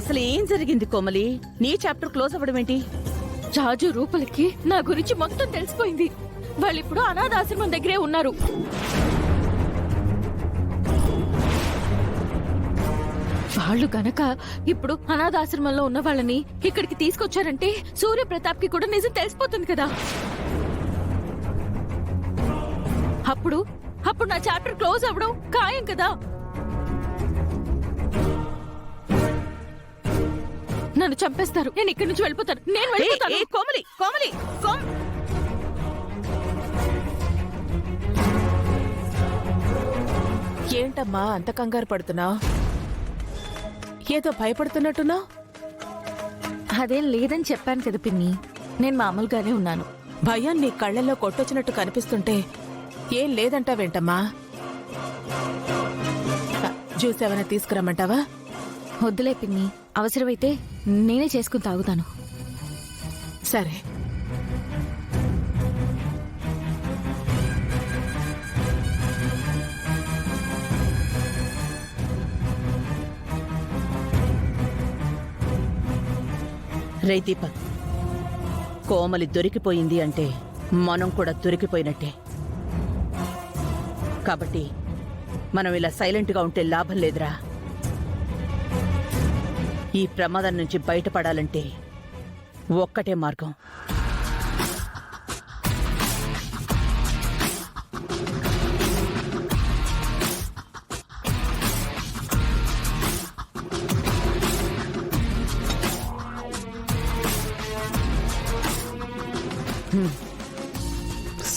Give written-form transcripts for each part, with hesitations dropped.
అసలు ఏం జరిగింది కోమలి? నీ చాప్టర్ క్లోజ్ అవ్వడం ఏంటి? రాజు రూపలకి నా గురించి మొత్తం తెలిసిపోయింది. వాళ్ళిప్పుడు అనాథాశ్రమం దగ్గరే ఉన్నారు. వాళ్ళు గనక ఇప్పుడు అనాథాశ్రమంలో ఉన్న వాళ్ళని ఇక్కడికి తీసుకొచ్చారంటే సూర్యప్రతాప్ కి కూడా నిజం తెలిసిపోతుంది కదా. అప్పుడు నా చాప్టర్ క్లోజ్ అవ్వడం ఖాయం కదా. నన్ను చంపేస్తారు. నేను ఇక్కడి నుంచి వెళ్ళిపోతాను. నేను వెళ్ళిపోతాను. కోమలి కోమలి ఏంటమ్మా అంత కంగారు పడుతున్నావు? ఏదో భయపడుతున్నట్టున్నా? అదేం లేదని చెప్పాను కదా పిన్ని. నేను మామూలుగానే ఉన్నాను. భయం నీ కళ్ళల్లో కొట్టొచ్చినట్టు కనిపిస్తుంటే ఏం లేదంటావేంటమ్మా? జ్యూస్ ఏమైనా తీసుకురమ్మంటావా? వద్దులే పిన్ని, అవసరమైతే నేనే చేసుకుని తాగుతాను. సరే. రే దీపక్, కోమలి దొరికిపోయింది అంటే మనం కూడా దొరికిపోయినట్టే. కాబట్టి మనం ఇలా సైలెంట్గా ఉంటే లాభం లేదురా. ఈ ప్రమాదం నుంచి బయటపడాలంటే ఒక్కటే మార్గం.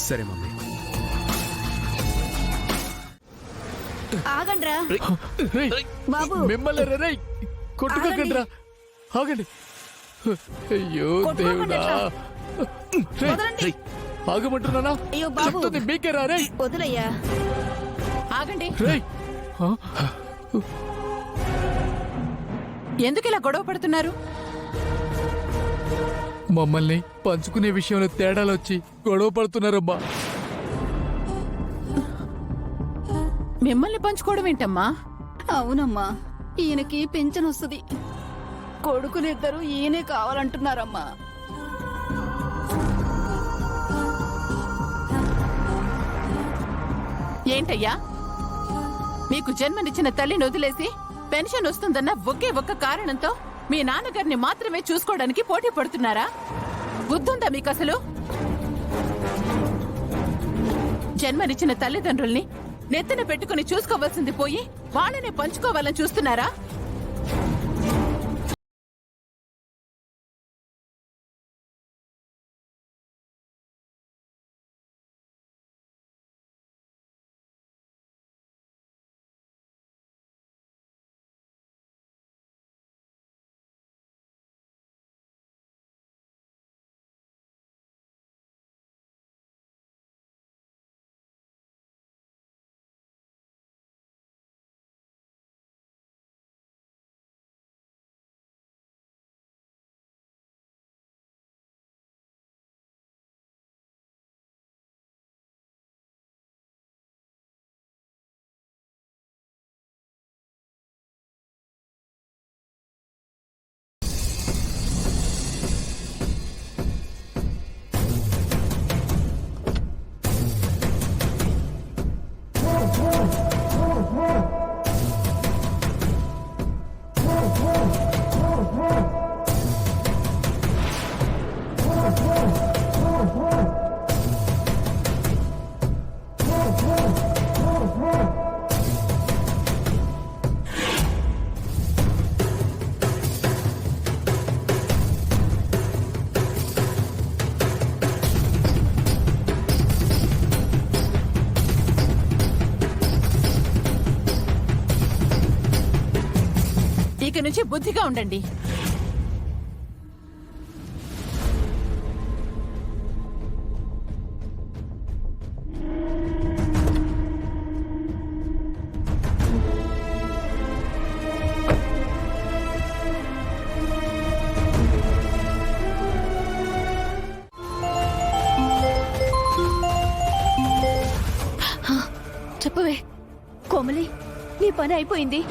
సరే మమ్మీ. ఆగండ్రా బాబు. మిమ్మల్ని రేయ్ కొట్టుకోకండిరా, ఆగండి. అయ్యో దేవుడా, ఆగమంటున్నానా? అయ్యో బాబు, మీకేరా రేయ్. వదిలయ్యా. ఆగండి. రేయ్ ఎందుకు ఇలా గొడవ పడుతున్నారు? మమ్మల్ని పంచుకునే విషయంలో తేడాలు వచ్చి గొడవ పడుతున్నారమ్మా. మిమ్మల్ని పంచుకోవడం ఏంటమ్మా? అవునమ్మా, ఈయనకి పెన్షన్ వస్తుంది. కొడుకునిద్దరు ఈయనే కావాలంటున్నారమ్మా. ఏంటయ్యా, మీకు జన్మనిచ్చిన తల్లిని వదిలేసి పెన్షన్ వస్తుందన్న ఒకే ఒక్క కారణంతో మీ నాన్నగారిని మాత్రమే చూసుకోవడానికి పోటీ పడుతున్నారా? బుద్ధుందా మీకు అసలు? జన్మనిచ్చిన తల్లిదండ్రుల్ని నెత్తిన పెట్టుకుని చూసుకోవాల్సింది పోయి వాళ్ళనే పంచుకోవాలని చూస్తున్నారా? ఇక నుంచి బుద్ధిగా ఉండండి. చెప్పవే కోమలి, నీ పని అయిపోయింది.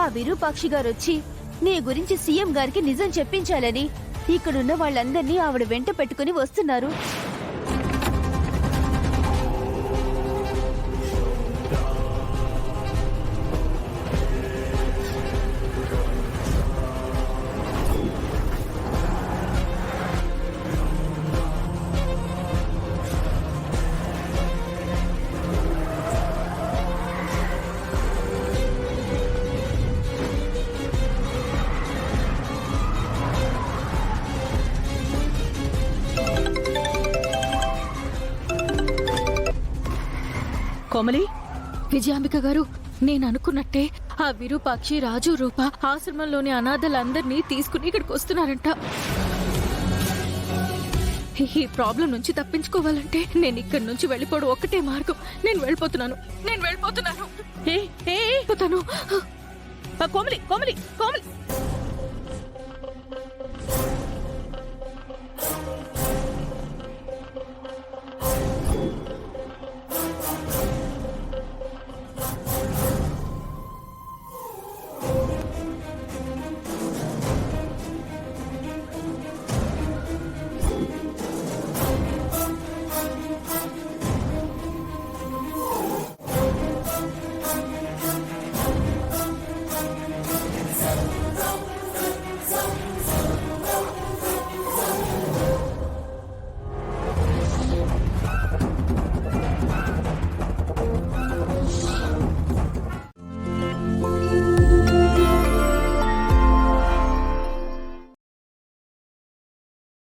విరూపాక్షి గారు వచ్చి నీ గురించి సీఎం గారికి నిజం చెప్పించాలని ఇక్కడున్న వాళ్ళందర్నీ ఆవిడ వెంట పెట్టుకుని వస్తున్నారు. కోమలి, విజయాంబిక గారు, నేను అనుకున్నట్టే ఆ విరూపాక్షి, రాజు, రూప ఆశ్రమంలోని అనాథలందరినీ తీసుకుని ఇక్కడికి వస్తున్నారంట. ఈ ప్రాబ్లం నుంచి తప్పించుకోవాలంటే నేను ఇక్కడి నుంచి వెళ్ళిపోవడం ఒక్కటే మార్గం. నేను వెళ్ళిపోతున్నాను. ఏ, ఏ, ఏ, పోతాను. కోమలి, కోమలి, కోమలి.